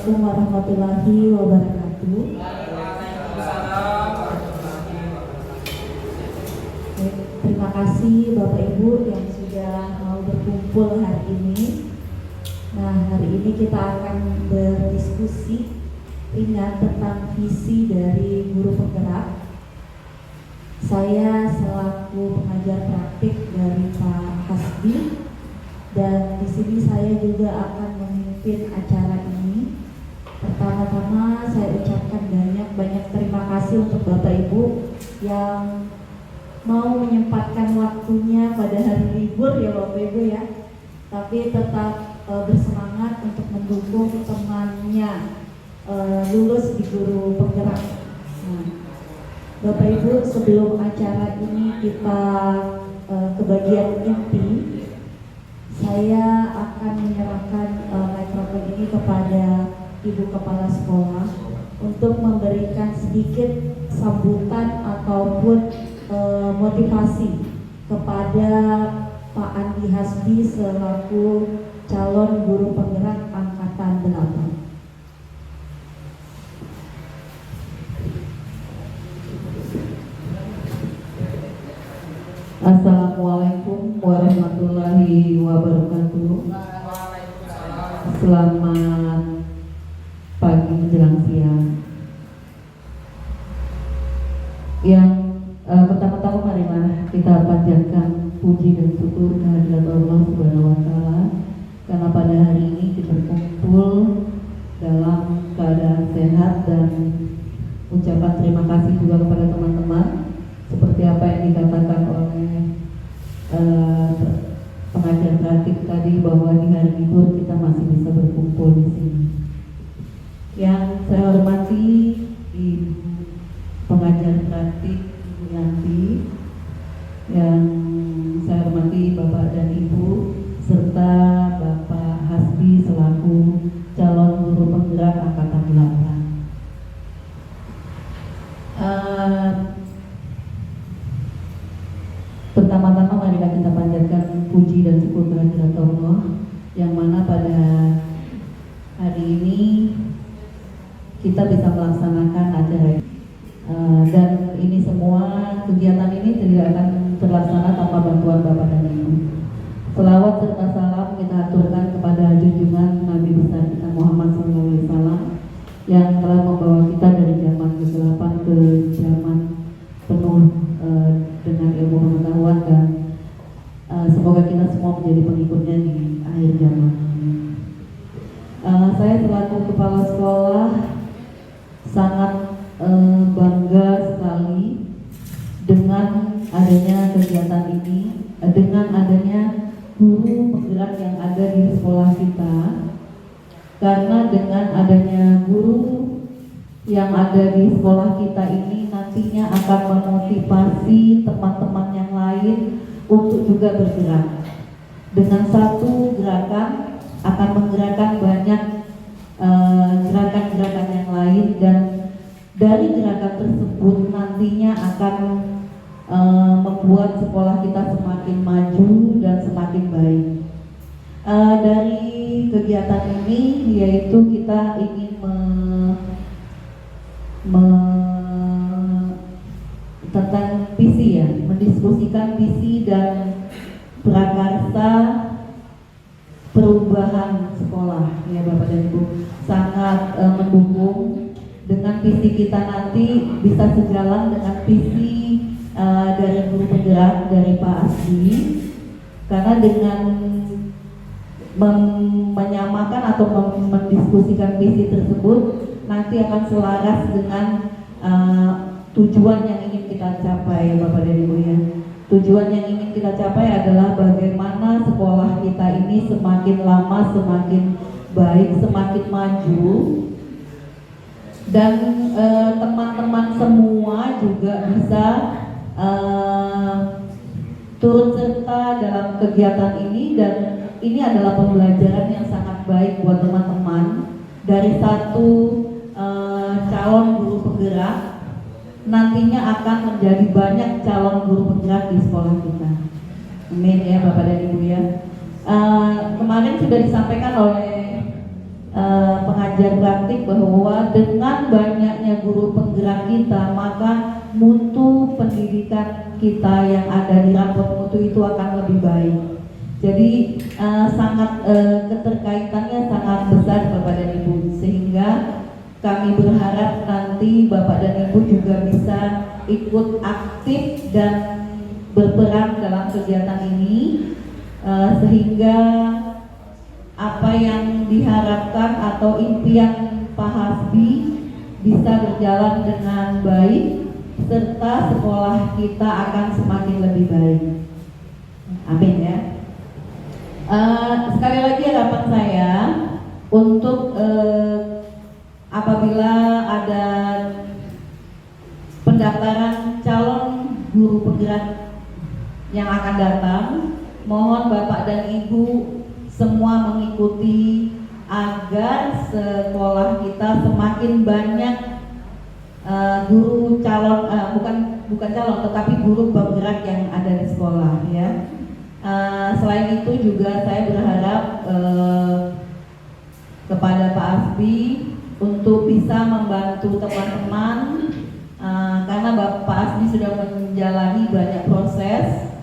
Assalamualaikum warahmatullahi wabarakatuh. Terima kasih Bapak Ibu yang sudah mau berkumpul hari ini. Nah, hari ini kita akan berdiskusi ringan tentang visi dari guru penggerak. Saya selaku pengajar praktik dari Pak Hasbi, dan di sini saya juga akan memimpin acara ini. Pertama-tama saya ucapkan banyak terima kasih untuk Bapak Ibu yang mau menyempatkan waktunya pada hari libur ya Bapak Ibu ya, tapi tetap bersemangat untuk mendukung temannya lulus di guru penggerak. Nah, Bapak Ibu, sebelum acara ini kita ke bagian inti, saya akan menyerahkan mikrofon ini kepada Ibu Kepala Sekolah untuk memberikan sedikit sambutan ataupun motivasi kepada Pak Andi Hasbi selaku calon guru penggerak angkatan 8. Assalamualaikum warahmatullahi wabarakatuh. Selamat pagi menjelang siang. Yang pertama-tama marilah kita panjatkan puji dan syukur kehadirat Allah Subhanahu wa taala karena pada hari ini kita berkumpul dalam keadaan sehat, dan ucapan terima kasih juga kepada teman-teman seperti apa yang dikatakan oleh pengajar praktik tadi, bahwa di hari libur kita masih bisa berkumpul di sini. Yang saya hormati Ibu pengajar praktik Ibu Yanti, yang saya hormati Bapak dan Ibu, serta Bapak Hasbi selaku calon guru penggerak angkatan 8. Pertama-tama marilah kita panjatkan puji dan syukur kehadirat Allah, yang mana pada hari ini kita bisa melaksanakan acara ini. Dan ini semua, kegiatan ini tidak akan terlaksana tanpa bantuan Bapak dan Ibu. Selawat serta salam kita aturkan kepada junjungan Nabi besar kita Muhammad SAW yang telah membawa kita dari zaman kegelapan ke zaman penuh dengan ilmu pengetahuan, dan semoga kita semua menjadi pengikutnya di akhir zaman. Saya selaku kepala sekolah sangat bangga sekali dengan adanya kegiatan ini, dengan adanya guru penggerak yang ada di sekolah kita, karena dengan adanya guru yang ada di sekolah kita ini nantinya akan memotivasi teman-teman yang lain untuk juga bergerak. Dengan satu gerakan akan menggerakkan banyak gerakan-gerakan yang lain, dan dari gerakan tersebut nantinya akan membuat sekolah kita semakin maju dan semakin baik. Dari kegiatan ini yaitu kita ingin tentang visi ya, mendiskusikan visi dan prakarsa perubahan sekolah ya Bapak dan Ibu. Sangat mendukung dengan visi kita nanti bisa sejalan dengan visi dari guru penggerak dari Pak Asdi, karena dengan menyamakan atau mendiskusikan visi tersebut nanti akan selaras dengan tujuan yang ingin kita capai Bapak dan Ibu ya. Tujuan yang ingin kita capai adalah bagaimana sekolah kita ini semakin lama semakin baik, semakin maju, dan teman-teman semua juga bisa turut serta dalam kegiatan ini, dan ini adalah pembelajaran yang sangat baik buat teman-teman. Dari satu calon guru penggerak nantinya akan menjadi banyak calon guru penggerak di sekolah kita. Amin ya Bapak dan Ibu ya. Kemarin sudah disampaikan oleh pengajar praktik bahwa dengan banyaknya guru penggerak kita, maka mutu pendidikan kita yang ada di raport mutu itu akan lebih baik. Jadi sangat keterkaitannya sangat besar Bapak dan Ibu, sehingga kami berharap nanti Bapak dan Ibu juga bisa ikut aktif dan berperan dalam kegiatan ini, sehingga apa yang diharapkan atau impian Pak Hasbi bisa berjalan dengan baik, serta sekolah kita akan semakin lebih baik. Amin ya. Sekali lagi harapan saya untuk apabila ada pendaftaran calon guru penggerak yang akan datang, mohon Bapak dan Ibu semua mengikuti agar sekolah kita semakin banyak guru calon, bukan calon tetapi guru penggerak yang ada di sekolah ya. Selain itu juga saya berharap kepada Pak Hasbi untuk bisa membantu teman-teman, karena Pak Hasbi sudah menjalani banyak proses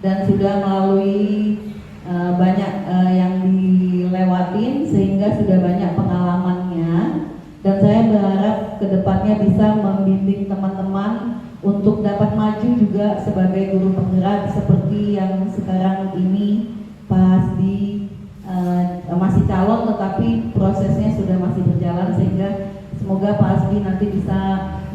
dan sudah melalui banyak yang dilewatin, sehingga sudah banyak pengalamannya, dan saya berharap kedepannya bisa membimbing teman-teman untuk dapat maju juga sebagai guru penggerak seperti yang sekarang ini Pak Hasbi masih calon tetapi prosesnya sudah masih berjalan, sehingga semoga Pak Hasbi nanti bisa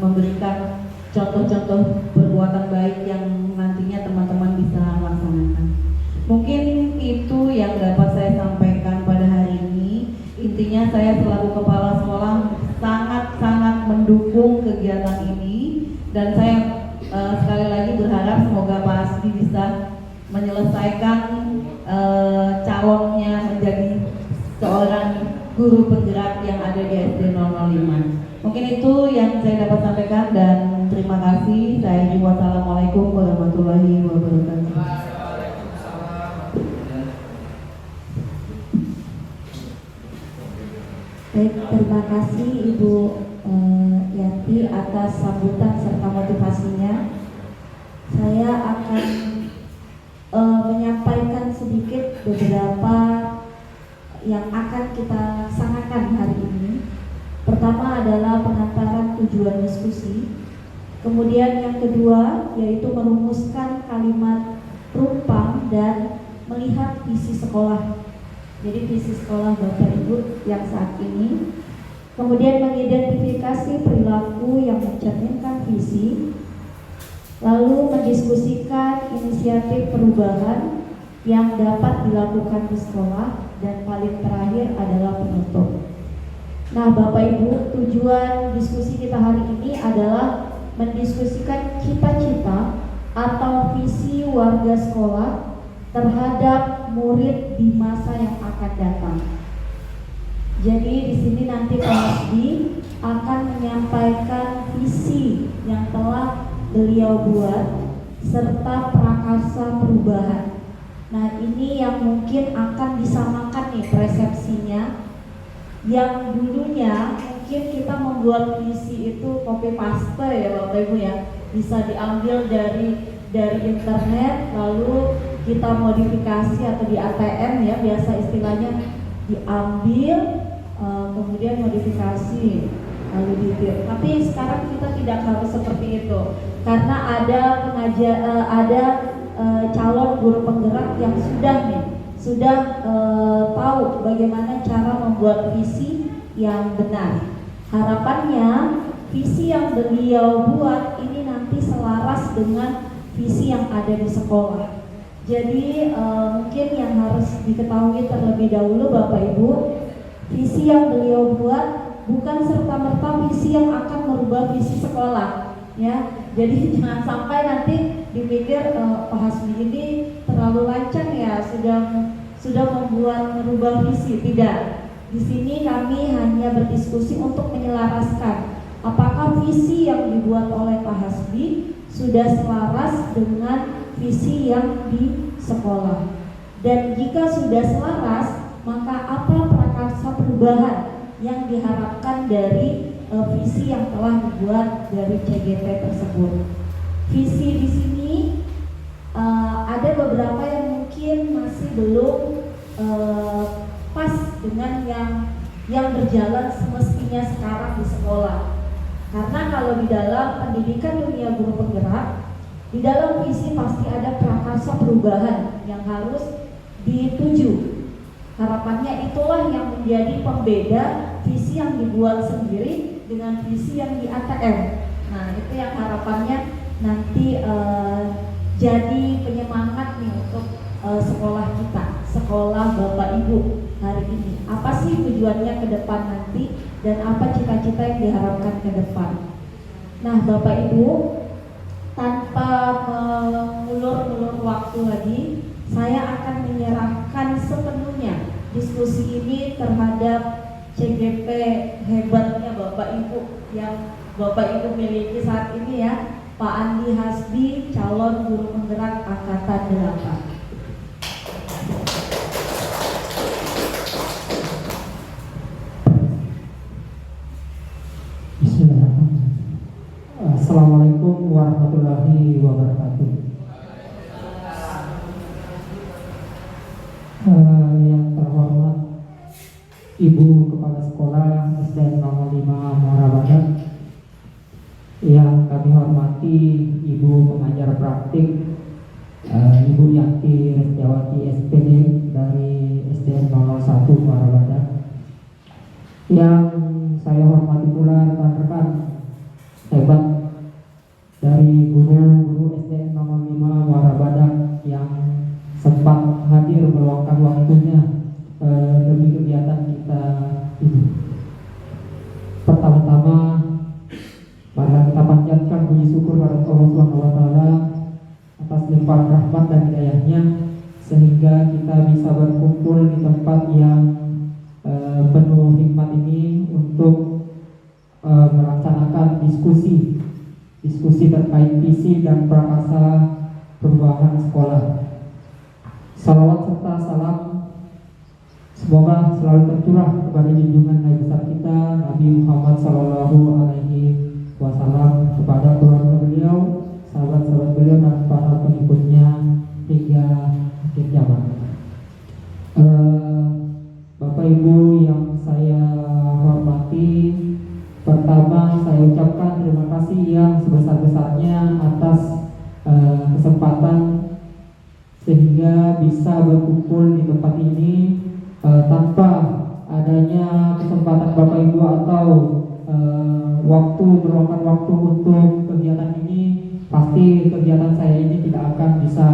memberikan contoh-contoh perbuatan baik yang nantinya teman-teman bisa laksanakan. Mungkin itu yang dapat saya sampaikan pada hari ini. Intinya saya selaku kepala sekolah sangat-sangat mendukung kegiatan ini, dan saya sekali lagi berharap semoga Pak Hasbi bisa menyelesaikan calonnya menjadi seorang guru penggerak yang ada di SD 005. Mungkin itu yang saya dapat sampaikan, dan terima kasih. Wassalamualaikum warahmatullahi wabarakatuh. Baik, terima kasih Ibu Yanti atas sambutan serta motivasinya. Saya akan menyampaikan sedikit beberapa yang akan kita laksanakan hari ini. Pertama adalah pengantaran tujuan diskusi. Kemudian yang kedua yaitu merumuskan kalimat rumpang dan melihat visi sekolah. Jadi visi sekolah Bapak Ibu yang saat ini. Kemudian mengidentifikasi perilaku yang mencerminkan visi. Lalu mendiskusikan inisiatif perubahan yang dapat dilakukan di sekolah, dan paling terakhir adalah penutup. Nah Bapak Ibu, tujuan diskusi kita hari ini adalah mendiskusikan cita-cita atau visi warga sekolah terhadap murid di masa yang akan datang. Jadi di sini nanti Pak Hasbi akan menyampaikan visi yang telah beliau buat serta prakarsa perubahan. Nah ini yang mungkin akan disamakan nih persepsinya. Yang dulunya mungkin kita membuat visi itu copy paste ya Bapak Ibu ya, bisa diambil dari internet, lalu kita modifikasi atau di ATM ya biasa istilahnya, diambil kemudian modifikasi lalu dibuat. Tapi sekarang kita tidak harus seperti itu, karena ada calon guru penggerak yang sudah tahu bagaimana cara membuat visi yang benar. Harapannya visi yang beliau buat ini nanti selaras dengan visi yang ada di sekolah. Jadi mungkin yang harus diketahui terlebih dahulu Bapak Ibu, visi yang beliau buat bukan serta-merta visi yang akan merubah visi sekolah ya. Jadi jangan sampai nanti dipikir Pak Hasbi ini terlalu lancang ya, sudah merubah visi. Tidak. Di sini kami hanya berdiskusi untuk menyelaraskan apakah visi yang dibuat oleh Pak Hasbi sudah selaras dengan visi yang di sekolah. Dan jika sudah selaras, maka apa prakarsa prakarsa perubahan yang diharapkan dari visi yang telah dibuat dari CGP tersebut. Visi di sini ada beberapa yang mungkin masih belum pas dengan yang berjalan semestinya sekarang di sekolah. Karena kalau di dalam pendidikan dunia guru penggerak, di dalam visi pasti ada prakarsa perubahan yang harus dituju. Harapannya itulah yang menjadi pembeda visi yang dibuat sendiri dengan visi yang di ATM. Nah, itu yang harapannya nanti jadi penyemangat nih untuk sekolah kita, sekolah Bapak Ibu hari ini. Apa sih tujuannya ke depan nanti dan apa cita-cita yang diharapkan ke depan? Nah, Bapak Ibu, tanpa mengulur-ulur waktu lagi, saya akan menyerahkan sepenuhnya diskusi ini terhadap CGP hebatnya Bapak Ibu yang Bapak Ibu miliki saat ini ya, Pak Andi Hasbi, calon guru penggerak Angkatan 8. Assalamualaikum warahmatullahi wabarakatuh. Yang terhormat Ibu Kepala Sekolah SDN 05 Muara Badak, yang kami hormati Ibu Pengajar Praktik Ibu Yanti Restiawati SPD dari SDN 01 Muara Badak, yang saya hormati pula rekan-rekan hebat dari guru-guru SDN 05 Muara Badak yang sempat hadir meluangkan waktunya demi kegiatan kita ini. Pertama-tama, marilah kita panjatkan puji syukur pada Allah Subhanahu wa Ta'ala atas limpahan rahmat dan hidayahnya sehingga kita bisa berkumpul di tempat yang penuh hikmat ini untuk melaksanakan diskusi terkait visi dan prakarsa perubahan sekolah. Salawat serta salam semoga selalu tercurah kepada junjungan Nabi besar kita Nabi Muhammad Sallallahu Alaihi Wasallam, kepada keluarga beliau, sahabat-sahabat beliau dan para pengikutnya hingga akhir zaman. Bapak Ibu yang saya hormati, pertama saya ucapkan terima kasih yang sebesar-besarnya atas kesempatan sehingga bisa berkumpul di tempat ini. Tanpa adanya kesempatan Bapak Ibu atau meluangkan waktu untuk kegiatan ini, pasti kegiatan saya ini tidak akan bisa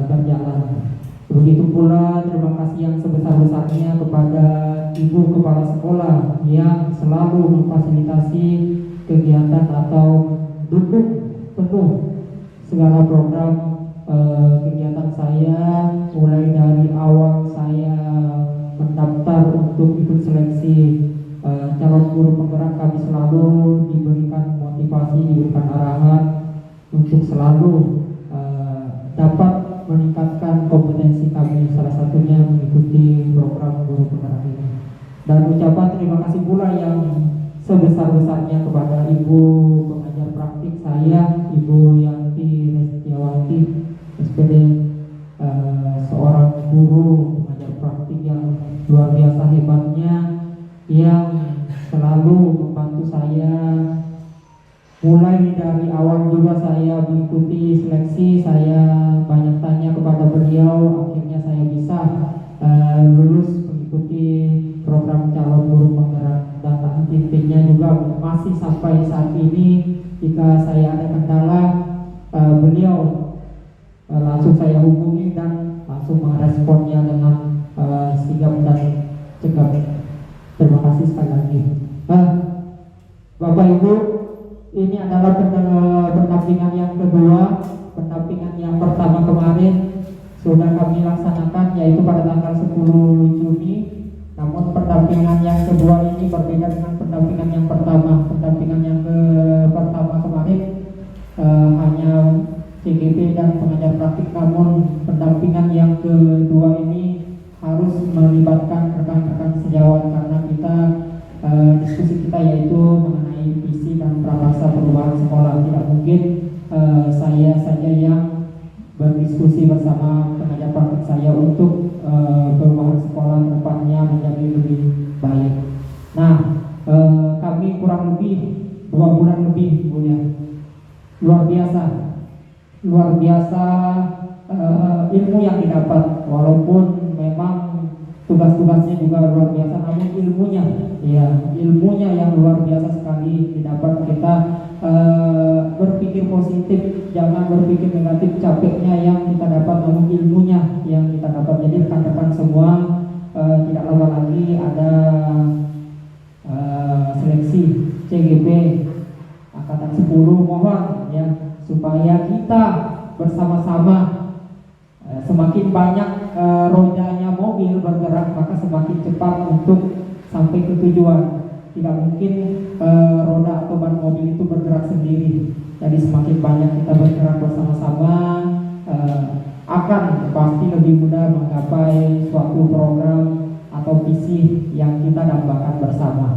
berjalan. Begitu pula terima kasih yang sebesar-besarnya kepada Ibu Kepala Sekolah yang selalu memfasilitasi kegiatan atau dukung penuh segala program kegiatan saya, mulai dari awal saya mendaftar untuk ikut seleksi calon guru penggerak. Kami selalu diberikan motivasi, diberikan arahan untuk selalu dapat meningkatkan kompetensi kami, salah satunya mengikuti program guru penggerak ini. Dan ucapan terima kasih pula yang sebesar-besarnya kepada Ibu Pengajar Praktik saya, Ibu Yanti Restiawati SPD, seorang guru pengajar praktik yang luar biasa hebatnya, yang selalu membantu saya. Mulai dari awal juga saya mengikuti seleksi, saya banyak tanya kepada beliau, akhirnya saya bisa lulus mengikuti program calon guru penggerak. Dan intinya juga masih sampai saat ini, jika saya ada kendala, beliau langsung saya hubungi dan langsung meresponnya dengan sigap dan cegap. Terima kasih sekali lagi. Bapak Ibu, ini adalah pendampingan yang kedua. Pendampingan yang pertama kemarin sudah kami laksanakan, yaitu pada tanggal 10 Juni. Namun pendampingan yang kedua ini berbeda dengan pendampingan yang pertama. Pendampingan yang pertama kemarin hanya CGP dan pengajar praktik, namun pendampingan yang kedua ini harus melibatkan rekan-rekan sejawat yaitu mengenai visi dan prakarsa perubahan sekolah. Tidak mungkin saya saja yang berdiskusi bersama pengajar praktik saya untuk perubahan sekolah depannya menjadi lebih baik. Nah, kami kurang lebih 2 bulan lebih, Bu ya. Luar biasa ilmu yang didapat, walaupun memang tugas-tugasnya juga luar biasa, namun ilmunya yang luar biasa sekali didapat. Kita berpikir positif, jangan berpikir negatif. Capeknya yang kita dapat, namun ilmunya yang kita dapat. Jadi rekan-rekan semua, tidak lama lagi ada seleksi CGP angkatan 10. Mohon ya, supaya kita bersama-sama, semakin banyak rodanya mobil bergerak, maka semakin cepat untuk sampai ke tujuan. Tidak mungkin roda atau ban mobil itu bergerak sendiri. Jadi semakin banyak kita bergerak bersama-sama, akan pasti lebih mudah menggapai suatu program atau visi yang kita dambakan bersama.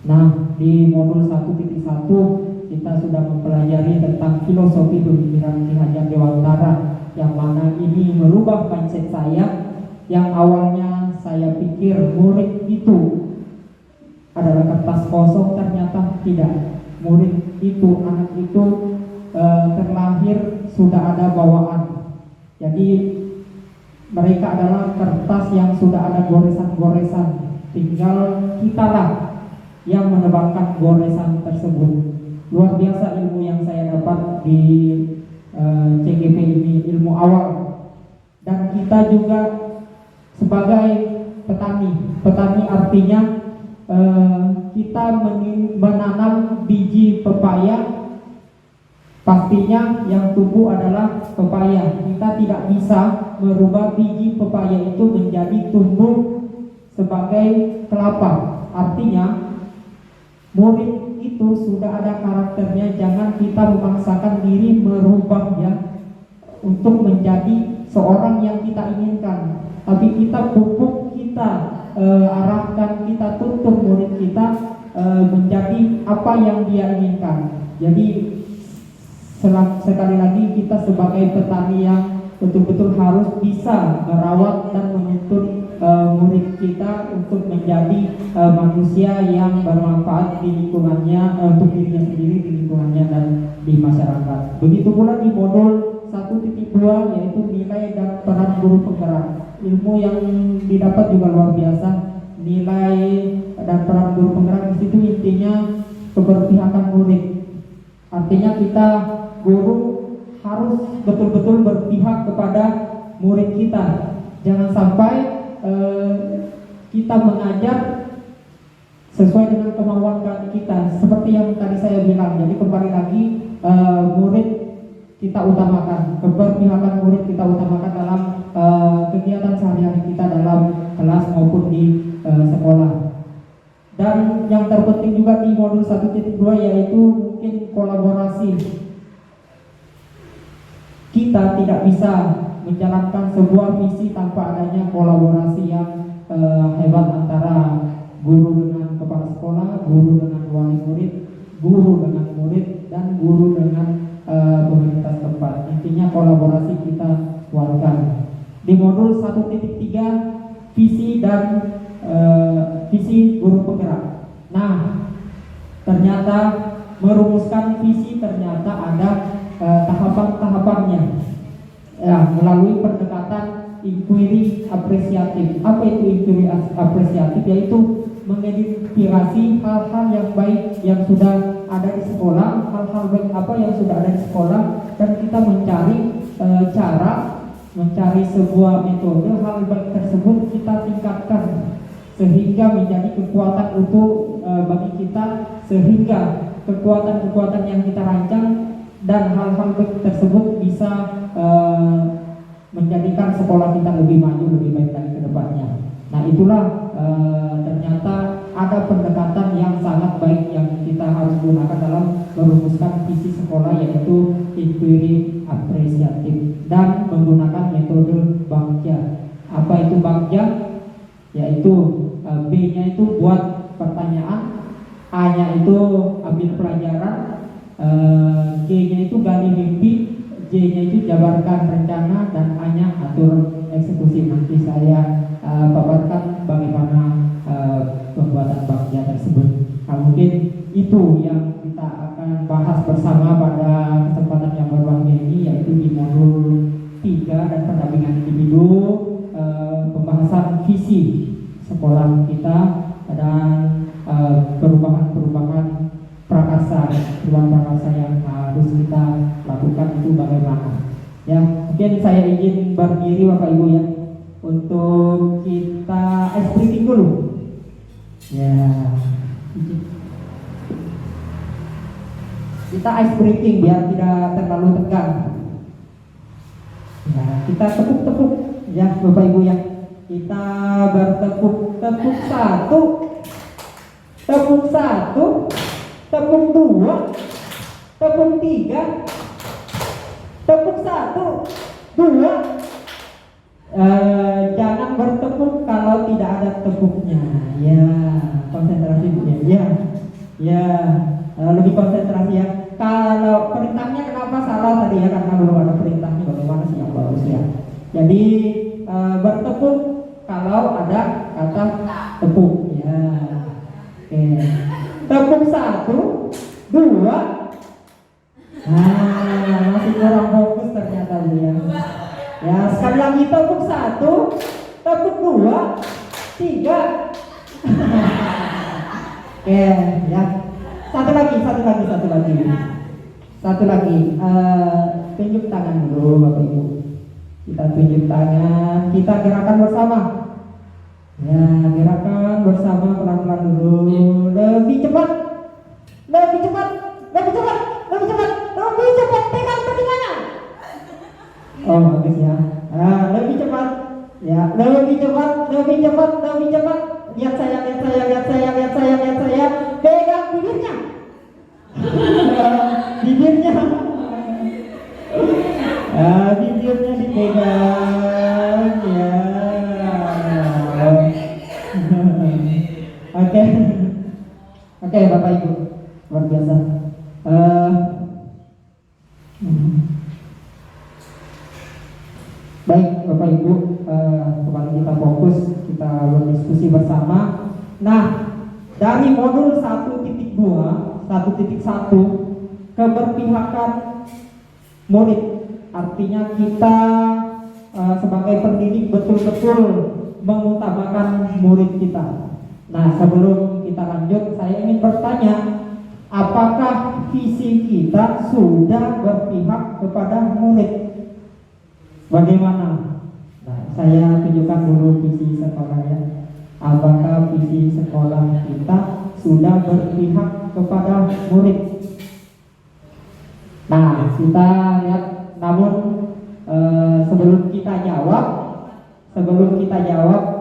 Nah, di modul 1.1 kita sudah mempelajari tentang filosofi pemikiran Ki Hajar Dewantara, yang mana ini merubah mindset saya. Yang awalnya saya pikir murid itu adalah kertas kosong, ternyata tidak. Murid itu, anak itu terlahir sudah ada bawaan. Jadi mereka adalah kertas yang sudah ada goresan-goresan, tinggal kitalah yang menebakkan goresan tersebut. Luar biasa ilmu yang saya dapat di CGP ini, ilmu awal. Dan kita juga sebagai petani artinya kita menanam biji pepaya, pastinya yang tumbuh adalah pepaya. Kita tidak bisa merubah biji pepaya itu menjadi tumbuh sebagai kelapa. Artinya murid itu sudah ada karakternya, jangan kita memaksakan diri merubahnya untuk menjadi seorang yang kita inginkan. Tapi kita pupuk, kita arahkan, kita tuntun murid kita menjadi apa yang dia inginkan. Jadi sekali lagi, kita sebagai petani yang betul-betul harus bisa merawat dan menuntun murid kita untuk menjadi manusia yang bermanfaat di lingkungannya, untuk dirinya sendiri, di lingkungannya, dan di masyarakat. Begitu pula di modul 1.2, yaitu nilai dan peran guru penggerak. Ilmu yang didapat juga luar biasa. Nilai dan peran guru penggerak di situ intinya keberpihakan murid. Artinya kita guru harus betul-betul berpihak kepada murid kita. Jangan sampai kita mengajar sesuai dengan kemauan kita, seperti yang tadi saya bilang. Jadi kembali lagi, murid kita utamakan, keberpihakan murid kita utamakan dalam kegiatan sehari-hari kita dalam kelas maupun di sekolah. Dan yang terpenting juga di modul 1.2 yaitu mungkin kolaborasi. Kita tidak bisa menjalankan sebuah misi tanpa adanya kolaborasi yang hebat antara guru dengan kepala sekolah, guru dengan wali murid, guru dengan murid, dan guru dengan pemerintah setempat. Intinya kolaborasi kita kuatkan. Di modul 1.3 visi dan visi guru penggerak. Nah, ternyata merumuskan visi ternyata ada tahapan-tahapannya. Ya, melalui pendekatan inquiry apresiatif. Apa itu inquiry apresiatif? Yaitu mengidentifikasi hal-hal yang baik yang sudah ada di sekolah, hal-hal baik apa yang sudah ada di sekolah, dan kita mencari cara, mencari sebuah metode hal baik tersebut kita tingkatkan sehingga menjadi kekuatan utuh bagi kita, sehingga kekuatan-kekuatan yang kita rancang dan hal-hal baik tersebut bisa menjadikan sekolah kita lebih maju, lebih baik lagi ke depannya. Nah, itulah ternyata ada pendekatan yang sangat baik yang kita harus gunakan dalam merumuskan visi sekolah, yaitu inquiry apresiatif dan menggunakan metode Bagja. Apa itu Bagja? Yaitu B-nya itu buat pertanyaan, A-nya itu ambil pelajaran, G-nya itu gali mimpi, J-nya itu jabarkan rencana, dan A-nya atur eksekusi. Nanti saya paparkan bagaimana pembuatan bagja tersebut. Nah, mungkin itu yang kita akan bahas bersama pada kesempatan yang berbahagia ini, yaitu di modul 3 dan pendampingan individu, pembahasan visi sekolah kita dan perubahan prakarsa yang harus kita lakukan itu bagaimana. Ya, mungkin saya izin berdiri Bapak Ibu ya, untuk kita ice breaking dulu. Ya, kita ice breaking biar tidak terlalu tegang. Ya, kita tepuk-tepuk ya Bapak Ibu ya. Kita bertepuk-tepuk satu, tepuk satu, tepuk dua, tepuk tiga, tepuk satu, dua. Jangan bertepuk kalau tidak ada tepuknya. Ya, konsentrasi Bu ya. Ya, lebih konsentrasi ya. Kalau perintahnya kenapa salah tadi ya, karena belum ada perintahnya bagaimana sih yang bagus ya. Jadi bertepuk kalau ada kata tepuk ya. Oke. Tepuk satu, dua. Masih kurang fokus ternyata Bu ya. Ya, sekali lagi tepuk satu, tepuk dua, tiga. Oke, ya. Satu lagi. Tunjuk tangan dulu Bapak Ibu. Kita tunjuk tangan, kita gerakan bersama. Ya, gerakan bersama pelan-pelan dulu. Lebih cepat. Pegang telinganya. Oh, bagus ya. Lebih cepat. Ya, lebih cepat. Lihat saya. Pegang bibirnya. Bibirnya dipegang ya. Oke, Bapak Ibu, luar biasa. Baik Bapak Ibu, kembali kita fokus, kita berdiskusi bersama. Nah, dari modul 1.2, 1.1, keberpihakan murid, artinya kita sebagai pendidik betul-betul mengutamakan murid kita. Nah, sebelum kita lanjut, saya ingin bertanya, apakah visi kita sudah berpihak kepada murid? Bagaimana? Nah, saya tunjukkan dulu visi sekolahnya. Apakah visi sekolah kita sudah berpihak kepada murid? Nah, kita lihat. Namun sebelum kita jawab,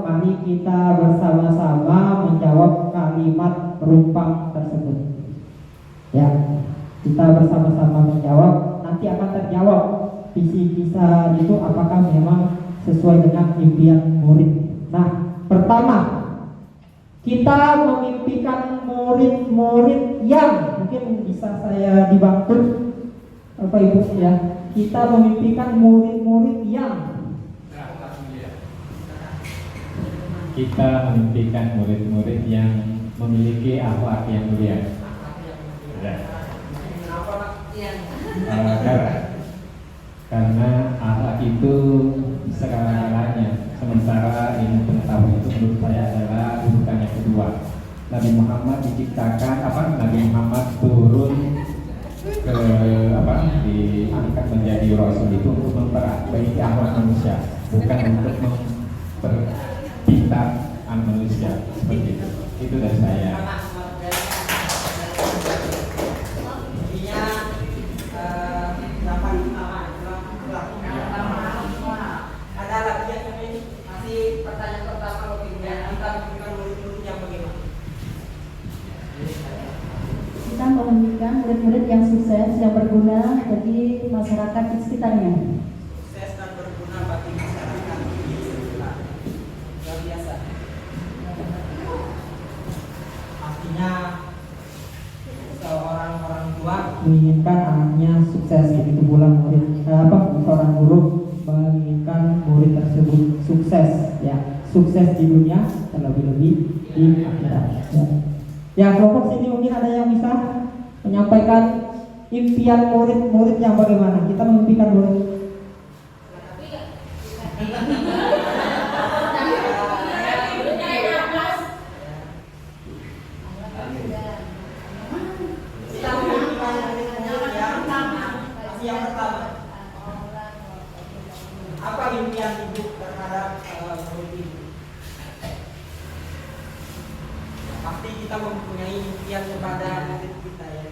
mari kita bersama-sama menjawab kalimat rumpang tersebut. Ya, kita bersama-sama menjawab. Nanti akan terjawab visi kita itu apakah memang sesuai dengan impian murid. Nah, pertama, kita memimpikan murid-murid yang, mungkin bisa saya dibantu Bapak Ibu ya. Kita memimpikan murid-murid yang memiliki akhlak yang mulia. Karena akhlak itu segala-galanya. Sementara ilmu pengetahuan itu menurut saya adalah urutan yang kedua. Nabi Muhammad Nabi Muhammad turun diangkat menjadi rasul itu untuk memperbaiki akhlak manusia, bukan untuk memperpintar manusia seperti itu. Itu dari saya. Ada lagi yang masih pertanyaan pertama kita memimpikan murid-murid yang bagaimana? Kita memimpikan murid-murid yang sukses, yang berguna bagi masyarakat di sekitarnya. Sukses dan berguna bagi masyarakat di sekitar. Luar biasa. Artinya kedua, menginginkan anaknya sukses. Begitu pula seorang guru menginginkan murid tersebut sukses, ya, sukses di dunia terlebih-lebih di akhirat. Ya, kelompok sini mungkin ada yang bisa menyampaikan impian murid-murid yang bagaimana? Kita memimpikan murid. kita memimpikan murid-murid yang pertama. Apa impian ibu terhadap murid ini? Pasti kita mempunyai impian kepada murid kita, ya.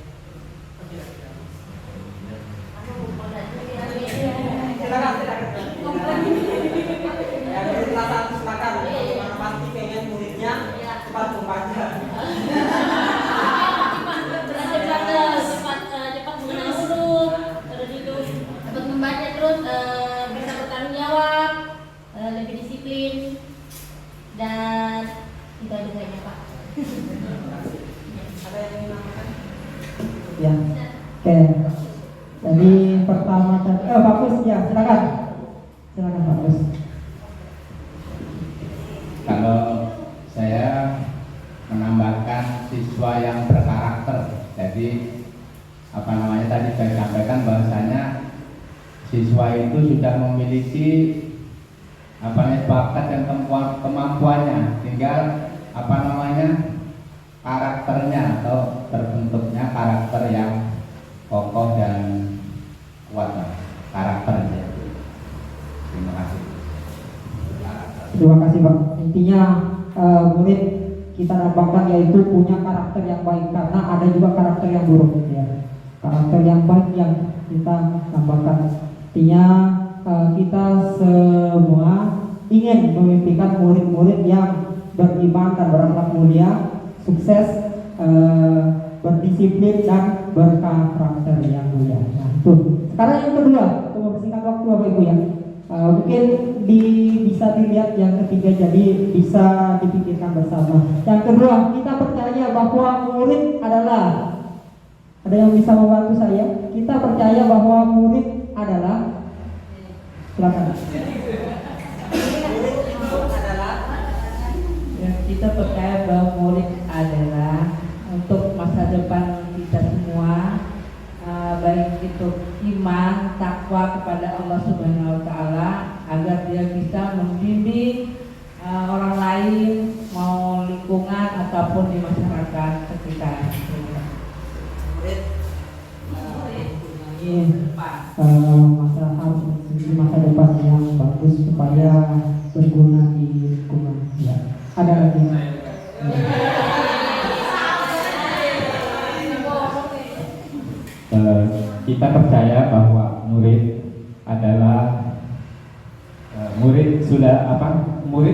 Silakan. Ya, murid kelas 1 silakan. Karena pasti pengen muridnya cepat membaca. cepat mengenal huruf, terus itu cepat membaca, terus bisa bertanggung jawab, lebih disiplin, dan itu aja kayaknya Pak. Ada yang ingin menambahkan? Ya, oke. Jadi pertama bagus ya, silakan bagus. Kalau saya menambahkan siswa yang berkarakter, jadi tadi saya sampaikan bahwasanya siswa itu sudah memiliki bakat dan kemampuannya, tinggal karakternya atau terbentuknya karakter yang kokoh dan kuat, karakternya. Terima kasih. Terima kasih Pak. Intinya murid kita dapatkan yaitu punya karakter yang baik, karena ada juga karakter yang buruk, ya. Karakter yang baik yang kita tambahkan. Artinya kita semua ingin memimpikan murid-murid yang beriman dan berakhlak mulia, sukses, berdisiplin dan berkarakter yang mulia. Nah, itu. Sekarang yang kedua, untuk mempersingkat waktu Bapak Ibu, ya. Mungkin bisa dilihat yang ketiga, jadi bisa dipikirkan bersama. Yang kedua, kita percaya bahwa murid adalah, ada yang bisa membantu saya? Kita percaya bahwa murid adalah, silakan. Murid itu adalah, Ya, kita percaya bahwa murid adalah untuk masa depan kita semua, baik itu iman, takwa kepada Allah Subhanahu wa Ta'ala, agar dia bisa membimbing orang lain, mau lingkungan ataupun di masyarakat sekitar. murid Masa depan yang bagus supaya berguna di lingkungan. Ya. Ada lagi? Kita percaya bahwa murid adalah murid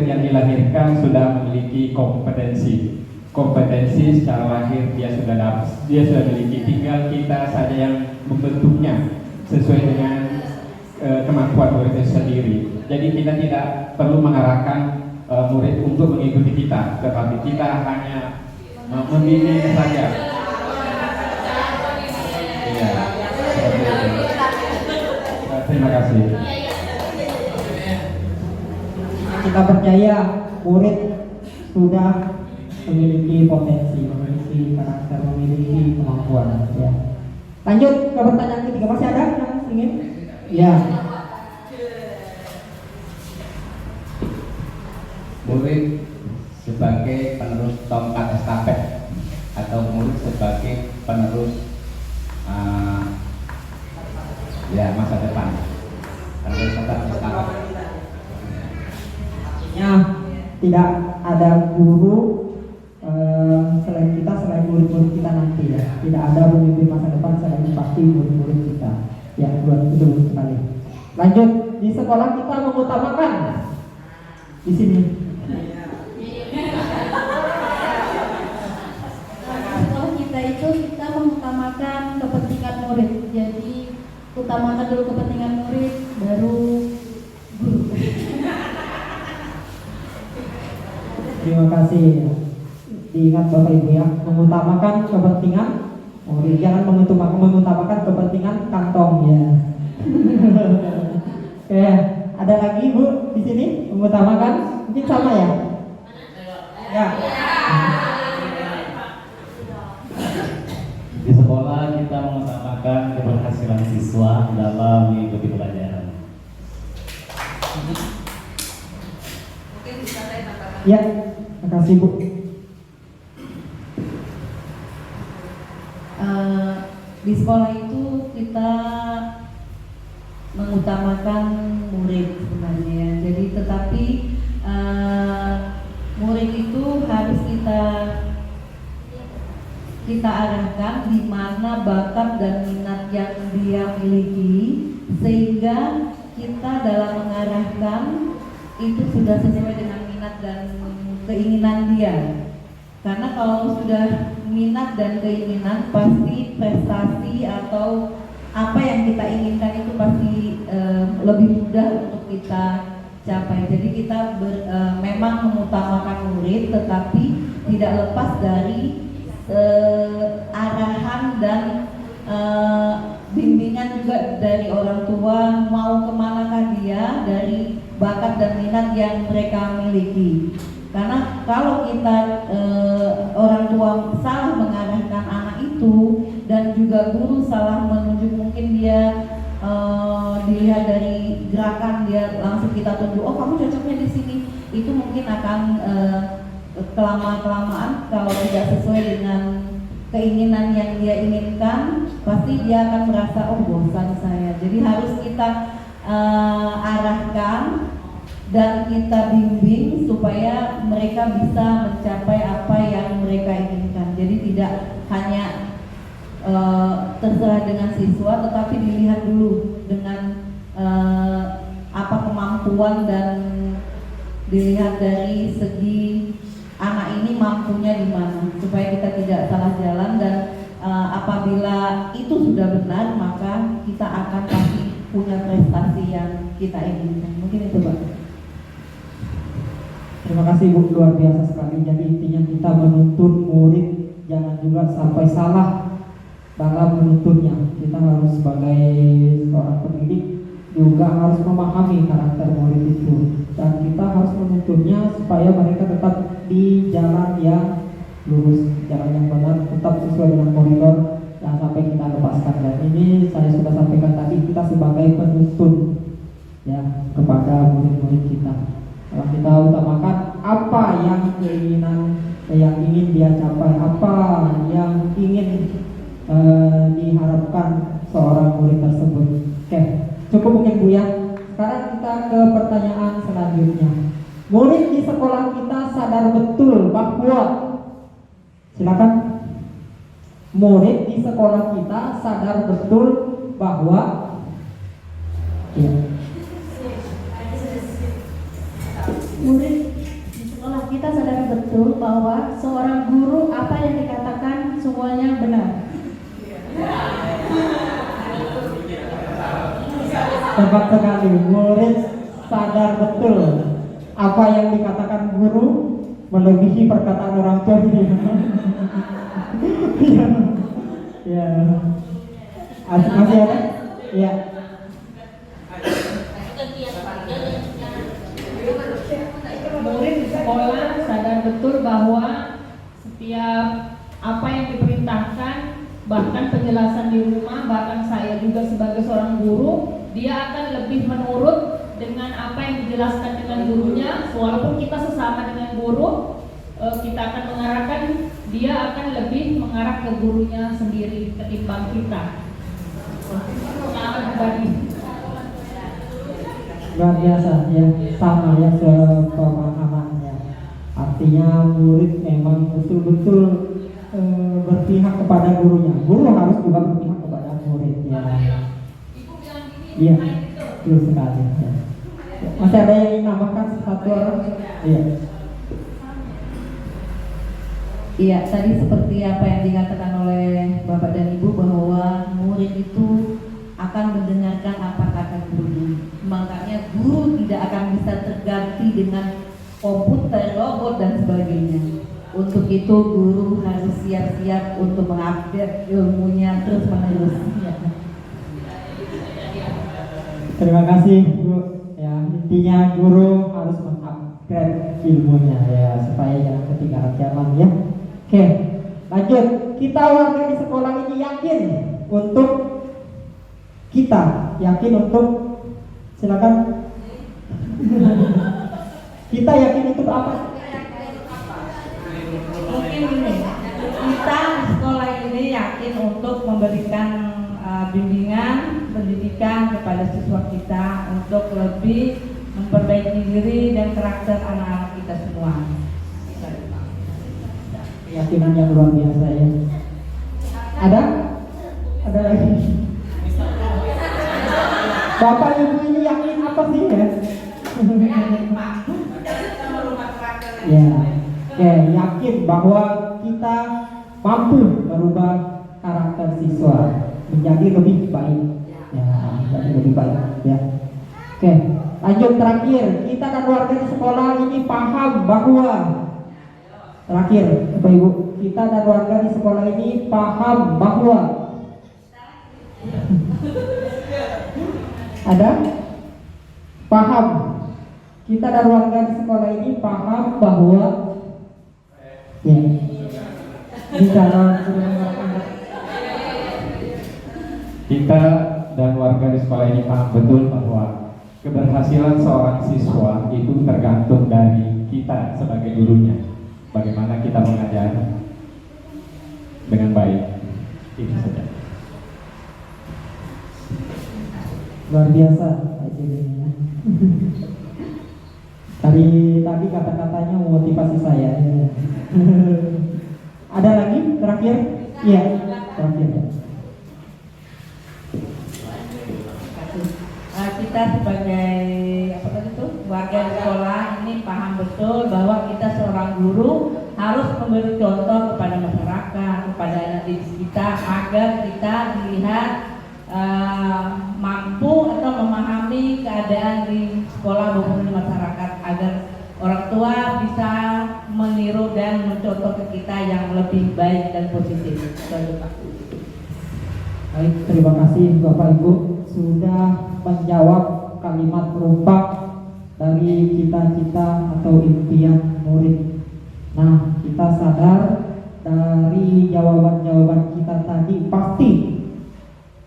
yang dilahirkan sudah memiliki kompetensi secara lahir, dia sudah memiliki, tinggal kita saja yang membentuknya sesuai dengan kemampuan murid itu sendiri. Jadi kita tidak perlu mengarahkan murid untuk mengikuti kita, tetapi kita hanya membimbing saja. Iya, seperti itu. Terima kasih. Kita percaya murid sudah memiliki potensi, memiliki karakter, memiliki kemampuan. Ya. Lanjut ke pertanyaan ketiga, masih ada yang ingin? Ya. Murid sebagai penerus tongkat estafet atau murid sebagai penerus masa depan, penerus tongkat estafet. Artinya tidak ada guru selain kita, selain murid-murid kita nanti, ya. Tidak ada pemimpin masa depan selain pasti murid-murid kita. Ya, itu dulu sekali. Lanjut, di sekolah kita mengutamakan di sini. Sekolah kita itu kita mengutamakan kepentingan murid. Jadi utamakan dulu kepentingan murid, baru guru. Terima kasih. Diingat Bapak Ibu, ya, mengutamakan kepentingan murid. murid. Jangan mengutamakan kepentingan kantong ya. Oke, ada lagi Bu di sini mengutamakan? Mungkin sama ya? Ya. Di sekolah kita mengutamakan keberhasilan siswa dalam mengikuti pelajaran. Ya, terima kasih Bu. Di sekolah itu kita mengutamakan murid sebenarnya. Jadi tetapi murid itu harus kita arahkan di mana bakat dan minat yang dia miliki, sehingga kita dalam mengarahkan itu sudah sesuai dengan minat dan keinginan dia. Karena kalau sudah minat dan keinginan, pasti prestasi atau apa yang kita inginkan itu pasti lebih mudah untuk kita capai. Jadi kita memang mengutamakan murid, tetapi tidak lepas dari arahan dan bimbingan juga dari orang tua, mau kemanakah dia dari bakat dan minat yang mereka miliki. Karena kalau kita orang tua salah mengarahkan anak itu, dan juga guru salah menunjuk, mungkin dia dilihat dari gerakan dia langsung kita tunjuk, oh kamu cocoknya di sini, itu mungkin akan kelamaan kalau tidak sesuai dengan keinginan yang dia inginkan, pasti dia akan merasa oh bosan saya. Jadi harus kita arahkan dan kita bimbing supaya mereka bisa mencapai apa yang mereka inginkan. Jadi tidak hanya terserah dengan siswa, tetapi dilihat dulu dengan apa kemampuan dan dilihat dari segi anak ini mampunya di mana, supaya kita tidak salah jalan. Dan apabila itu sudah benar, maka kita akan pasti punya prestasi yang kita inginkan. Mungkin itu Pak. Terima kasih Bu, luar biasa sekali. Jadi intinya kita menuntun murid jangan juga sampai salah dalam menuntutnya. Kita harus sebagai seorang pendidik juga harus memahami karakter murid itu, dan kita harus menuntunnya supaya mereka tetap di jalan yang lurus, jalan yang benar, tetap sesuai dengan koridor yang sampai kita lepaskan. Dan ini saya sudah sampaikan tadi, kita sebagai penuntun ya kepada murid-murid kita. Kalau kita utamakan apa yang keinginan yang ingin dia capai, apa yang ingin diharapkan seorang murid tersebut. Oke, cukup mungkin Bu ya. Sekarang kita ke pertanyaan selanjutnya. Murid di sekolah kita sadar betul bahwa, silakan. Murid di sekolah kita sadar betul bahwa, ya. Murid di sekolah kita sadar betul bahwa seorang guru apa yang dikatakan semuanya benar. Tepat sekali, murid sadar betul apa yang dikatakan guru melebihi perkataan orang tua. Ya, masih ada? Ya. Murid di sekolah sadar betul bahwa setiap apa yang diperintahkan, bahkan penjelasan di rumah, bahkan saya juga sebagai seorang guru, dia akan lebih menurut dengan apa yang dijelaskan dengan gurunya. Walaupun kita sesama dengan guru, kita akan mengarahkan, dia akan lebih mengarah ke gurunya sendiri ketimbang kita. Pengalaman pribadi. Luar biasa ya, sama ya sepemahamannya. Artinya murid memang betul-betul berpihak kepada gurunya. Guru harus juga berpihak kepada murid ya. Iya, betul sekali ya. Masih ada yang ingin nambahkan satu orang? Iya. Iya, tadi seperti apa yang dikatakan oleh Bapak dan Ibu, bahwa murid itu akan mendengarkan apa kata gurunya. Makanya guru tidak akan bisa terganti dengan komputer, robot dan sebagainya. Untuk itu guru harus siap-siap untuk mengupdate ilmunya terus menerus. Ya. Terima kasih Bu. Ya, intinya guru harus mengupgrade ilmunya ya supaya jangan ketinggalan zaman ya. Oke, lanjut. Kita warga di sekolah ini yakin untuk silakan. Kita yakin untuk apa? Mungkin gini, kita di sekolah ini yakin untuk memberikan bimbingan pendidikan kepada siswa kita untuk lebih memperbaiki diri dan karakter anak-anak kita semua. Keyakinan yang luar biasa ya. Ada lagi. Bapak Ibu ini yakin apa sih ya? Ya, yakin bahwa kita mampu merubah karakter siswa menjadi lebih baik. Ya, menjadi lebih baik. Ya. Oke, lanjut terakhir. Kita dan warga di sekolah ini paham bahwa terakhir, Bapak Ibu, kita dan warga di sekolah ini paham bahwa kita dan warga di sekolah ini paham bahwa kita dan warga di sekolah ini paham betul bahwa keberhasilan seorang siswa itu tergantung dari kita sebagai gurunya. Bagaimana kita mengajar dengan baik. Itu saja. Luar biasa akhirnya. Tadi kata-katanya memotivasi saya. Ada lagi terakhir? Iya, terakhir. Kita sebagai warga di sekolah ini paham betul bahwa kita seorang guru harus memberi contoh kepada masyarakat, kepada anak didik kita agar kita dilihat mampu atau memahami keadaan di sekolah maupun di masyarakat agar orang tua bisa meniru dan mencontoh ke kita yang lebih baik dan positif. Baik, terima kasih Bapak Ibu sudah menjawab kalimat penumpang dari cita-cita atau impian murid. Nah, kita sadar dari jawaban-jawaban kita tadi pasti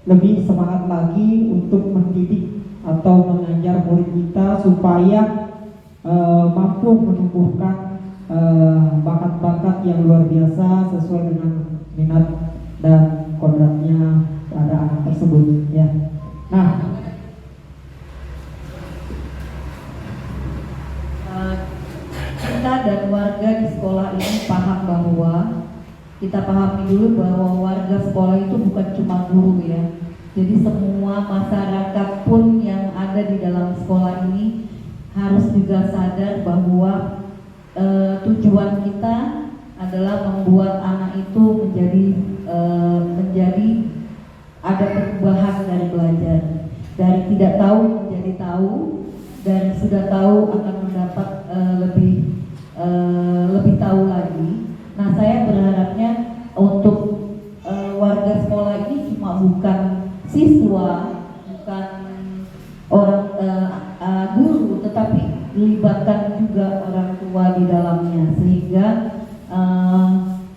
lebih semangat lagi untuk mendidik atau mengajar murid kita supaya mampu menumbuhkan bakat-bakat yang luar biasa sesuai dengan minat dan kodratnya pada anak tersebut ya. Nah, kita dan warga di sekolah ini paham bahwa kita pahami dulu bahwa warga sekolah itu bukan cuma guru ya. Jadi semua masyarakat pun yang ada di dalam sekolah ini harus juga sadar bahwa tujuan kita adalah membuat anak itu menjadi ada perubahan dari belajar, dari tidak tahu menjadi tahu, dari sudah tahu akan mendapat lebih tahu lagi. Nah, saya berharapnya untuk warga sekolah ini cuma bukan siswa, bukan orang guru, tetapi melibatkan juga orang tua di dalamnya sehingga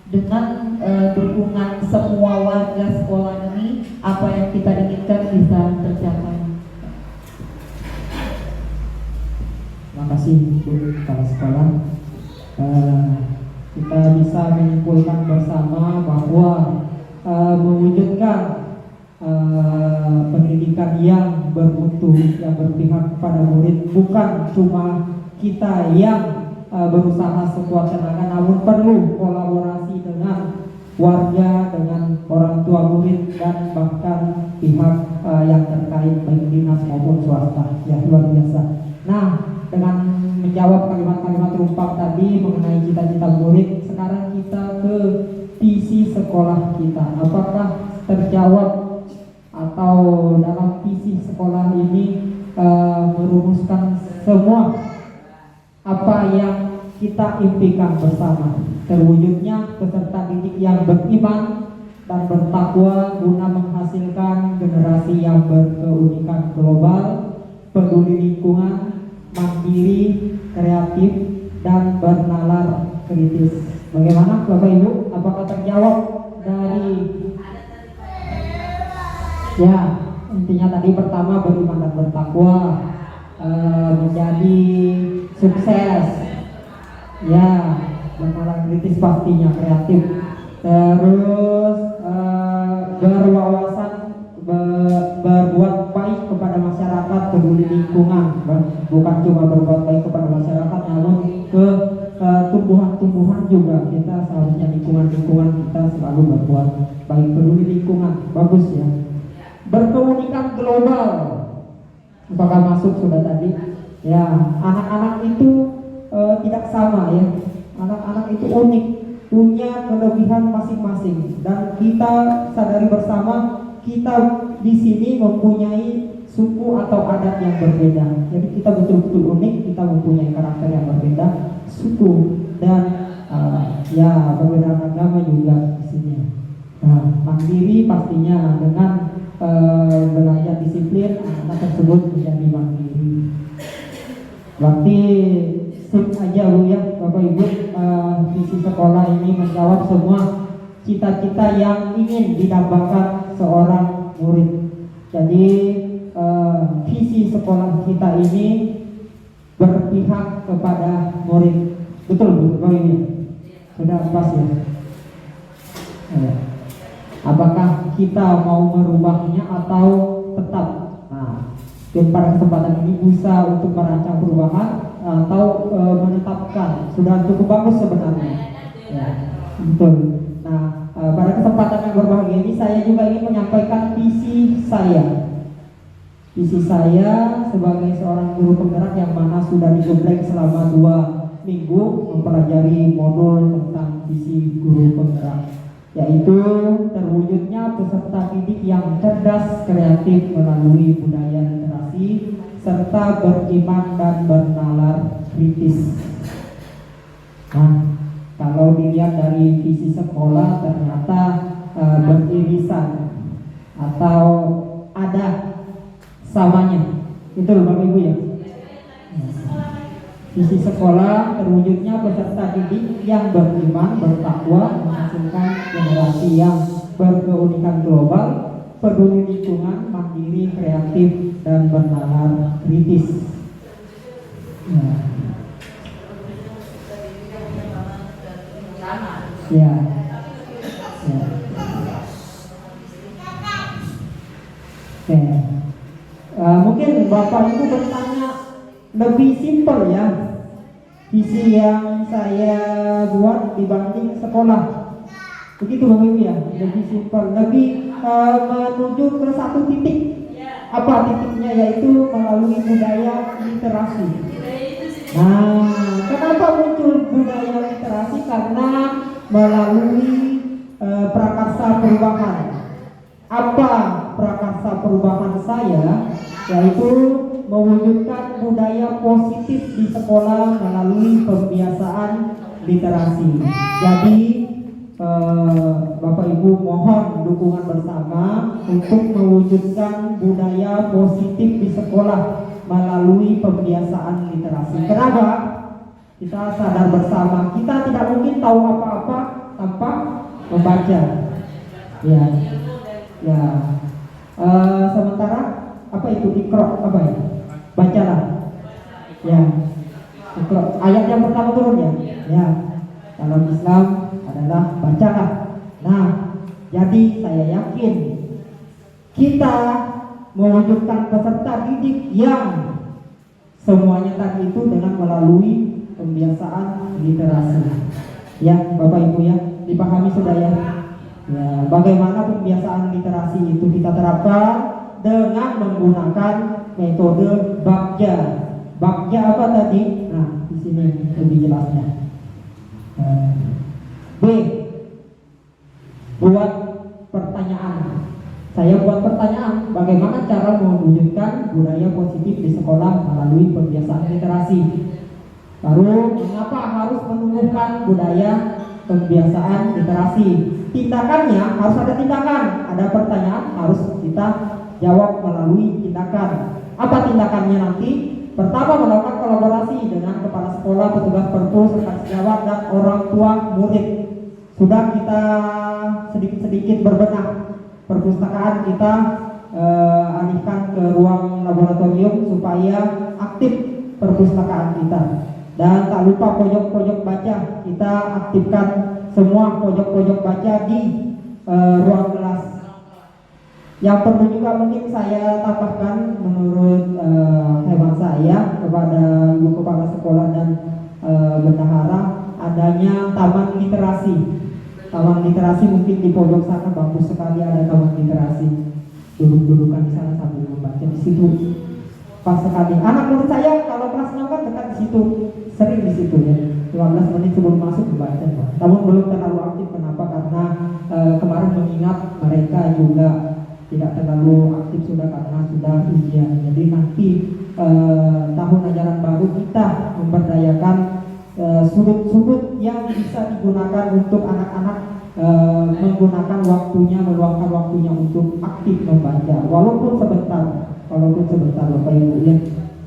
dengan dukungan semua warga sekolah ini apa yang kita inginkan bisa tercapai. terima kasih Bu Kepala Sekolah. Kita bisa menyimpulkan bersama bahwa mewujudkan pendidikan yang bermutu, yang berpihak kepada murid bukan cuma kita yang berusaha sekuat tenaga, namun perlu kolaborasi dengan warga, dengan orang tua murid dan bahkan pihak yang terkait baik dinas maupun swasta. Ya, luar biasa. Nah, dengan menjawab kalimat-kalimat rumpang tadi mengenai cita-cita murid, sekarang kita ke visi sekolah kita. Apakah terjawab atau dalam visi sekolah ini merumuskan semua apa yang kita impikan bersama? terwujudnya peserta didik yang beriman dan bertakwa guna menghasilkan generasi yang berkeunikan global, peduli lingkungan, mandiri, kreatif, dan bernalar kritis. Bagaimana Bapak Ibu? Apakah terjawab dari ya intinya tadi pertama beriman dan bertakwa, menjadi sukses, ya bernalar kritis pastinya, kreatif, terus berwawasan, berbuat baik kepada masyarakat, peduli lingkungan, bukan cuma berbuat baik kepada masyarakat, namun ke tumbuhan-tumbuhan juga. Kita seharusnya lingkungan kita selalu berbuat baik, peduli lingkungan, bagus ya. Berkeunikan global, apakah masuk sudah tadi? Ya, anak-anak itu tidak sama ya. Anak-anak itu unik, punya kelebihan masing-masing, dan kita sadari bersama kita di sini mempunyai suku atau adat yang berbeda. Jadi kita betul-betul unik, kita mempunyai karakter yang berbeda, suku dan ya perbedaan agama juga di sini. Nah, mandiri pastinya dengan belajar disiplin, anak tersebut menjadi mandiri. Berarti sip aja Bu ya Bapak Ibu, visi sekolah ini menjawab semua cita-cita yang ingin didambakan seorang murid. Jadi visi sekolah kita ini berpihak kepada murid. Betul Bu Bapak Ibu? Sudah pas ya? Apakah kita mau merubahnya atau tetap? Nah, dan pada kesempatan ini bisa untuk merancang perubahan atau menetapkan. Sudah cukup bagus sebenarnya. Ya, betul. Nah, pada kesempatan yang berbahagia ini saya juga ingin menyampaikan visi saya. Visi saya sebagai seorang guru penggerak yang mana sudah digembleng selama 2 minggu mempelajari modul tentang visi guru penggerak, yaitu terwujudnya peserta didik yang cerdas, kreatif melalui budaya literasi, serta beriman dan bernalar kritis. Nah, kalau dilihat dari visi sekolah ternyata beririsan atau ada samanya. Itu Bapak Ibu ya. Visi sekolah terwujudnya peserta didik yang beriman, bertakwa, menghasilkan generasi yang berkeunikan global, peduli lingkungan, mandiri, kreatif, dan bernalar kritis. Ya. Oke. Mungkin Bapak Ibu bertanya lebih simpel ya visi yang saya buat dibanding sekolah. Begitu Bapak Ibu ya, lebih simpel, lebih menuju ke satu titik. Apa titiknya? Yaitu melalui budaya literasi. Nah, kenapa muncul budaya literasi? Karena melalui prakarsa perubahan. Apa prakarsa perubahan saya? Yaitu mewujudkan budaya positif di sekolah melalui pembiasaan literasi. Jadi Bapak Ibu mohon dukungan bersama untuk mewujudkan budaya positif di sekolah melalui pembiasaan literasi. Kenapa? Kita sadar bersama kita tidak mungkin tahu apa-apa tanpa membaca. Ya. Sementara apa itu ikra? Apa ya? Bacalah. Ya. Ikra. Ayat yang pertama turun ya. Ya. Dalam Islam adalah bacalah. Nah, jadi saya yakin kita mewujudkan peserta didik yang semuanya tadi itu dengan melalui pembiasaan literasi. Ya, Bapak Ibu ya, dipahami sudah ya. Ya, bagaimana pembiasaan literasi itu kita terapkan dengan menggunakan metode Bagja. Bagja apa tadi? Nah, di sini lebih jelasnya. B. Buat pertanyaan. Saya buat pertanyaan, bagaimana cara mewujudkan budaya positif di sekolah melalui pembiasaan literasi? Lalu, mengapa harus menumbuhkan budaya kebiasaan literasi. Tindakannya harus ada tindakan, ada pertanyaan harus kita jawab melalui tindakan. Apa tindakannya nanti? Pertama, melakukan kolaborasi dengan kepala sekolah, petugas perpus, rekan sejawat, dan orang tua murid. Sudah kita sedikit-sedikit berbenah perpustakaan kita, alihkan ke ruang laboratorium supaya aktif perpustakaan kita. Dan tak lupa pojok-pojok baca, kita aktifkan semua pojok-pojok baca di ruang kelas. Yang perlu juga mungkin saya tambahkan menurut hemat saya kepada ibu kepala sekolah dan bendahara, adanya taman literasi. Taman literasi mungkin di pojok sana bagus sekali, ada taman literasi. Duduk-dudukan di sana sambil membaca di situ. Pas sekali. Anak murid saya kalau kelas 6 kan dekat di situ, sering di situ ya. 15 menit sebelum masuk membaca. Namun belum terlalu aktif. Kenapa? Karena kemarin mengingat mereka juga tidak terlalu aktif sudah karena sudah ujian. Jadi nanti tahun ajaran baru kita memberdayakan sudut-sudut yang bisa digunakan untuk anak-anak menggunakan waktunya, meluangkan waktunya untuk aktif membaca, walaupun sebentar Bapak Ibu ya.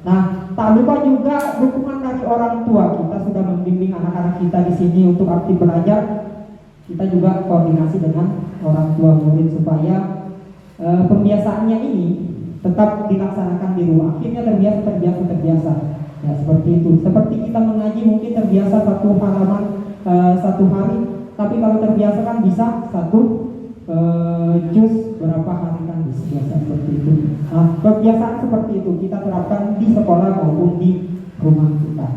Nah, tak lupa juga dukungan dari orang tua. Kita sudah membimbing anak-anak kita di sini untuk aktif belajar. Kita juga koordinasi dengan orang tua murid supaya pembiasaannya ini tetap dilaksanakan di rumah. Akhirnya terbiasa. Ya seperti itu. Seperti kita mengaji mungkin terbiasa satu halaman satu hari, tapi kalau terbiasa kan bisa satu juz berapa hari kan bisa seperti itu. Nah, kebiasaan seperti itu kita terapkan di sekolah maupun di rumah kita.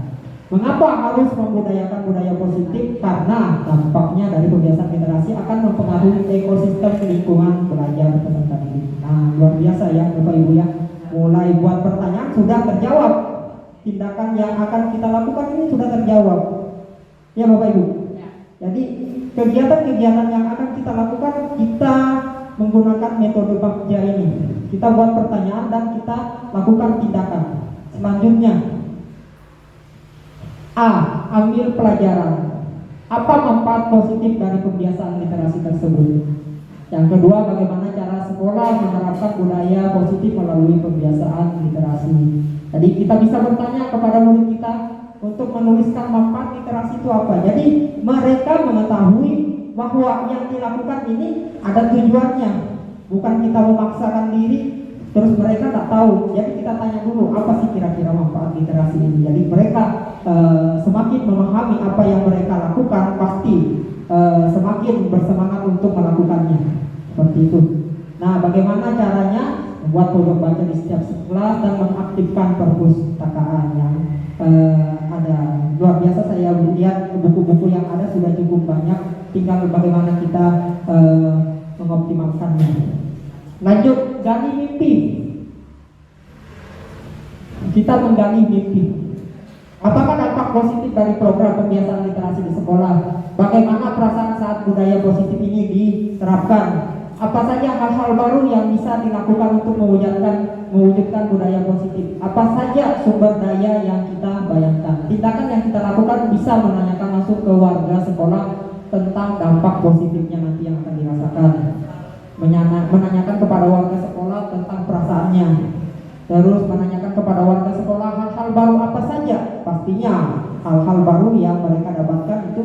Mengapa harus membudayakan budaya positif? Karena dampaknya dari kebiasaan literasi akan mempengaruhi ekosistem lingkungan belajar peserta didik. Nah, luar biasa ya Bapak Ibu ya. Mulai buat pertanyaan sudah terjawab. Tindakan yang akan kita lakukan ini sudah terjawab. Ya Bapak Ibu. Jadi kegiatan-kegiatan yang akan kita lakukan, kita menggunakan metode bagja ini. Kita buat pertanyaan dan kita lakukan tindakan. Selanjutnya, A. Ambil pelajaran. Apa manfaat positif dari kebiasaan literasi tersebut? Yang kedua, bagaimana cara sekolah menerapkan budaya positif melalui kebiasaan literasi. Jadi kita bisa bertanya kepada murid kita untuk menuliskan manfaat literasi itu apa. Jadi mereka mengetahui bahwa yang dilakukan ini ada tujuannya. Bukan kita memaksakan diri terus mereka tak tahu. Jadi kita tanya dulu apa sih kira-kira manfaat literasi ini. Jadi mereka semakin memahami apa yang mereka lakukan, pasti semakin bersemangat untuk melakukannya. Seperti itu. Nah, bagaimana caranya? Membuat pojok baca di setiap kelas dan mengaktifkan perpustakaan yang ada. Luar biasa, saya lihat buku-buku yang ada sudah cukup banyak. Tinggal bagaimana kita mengoptimalkannya. Lanjut, gali mimpi. Kita menggali mimpi. Apakah dampak positif dari program pembiasaan literasi di sekolah? Bagaimana perasaan saat budaya positif ini diterapkan? Apa saja hal-hal baru yang bisa dilakukan untuk mewujudkan budaya positif? Apa saja sumber daya yang kita bayangkan? Tindakan yang kita lakukan bisa menanyakan langsung ke warga sekolah tentang dampak positifnya nanti yang akan dirasakan. Menanyakan kepada warga sekolah tentang perasaannya. Terus menanyakan kepada warga sekolah hal-hal baru apa saja. Pastinya hal-hal baru yang mereka dapatkan itu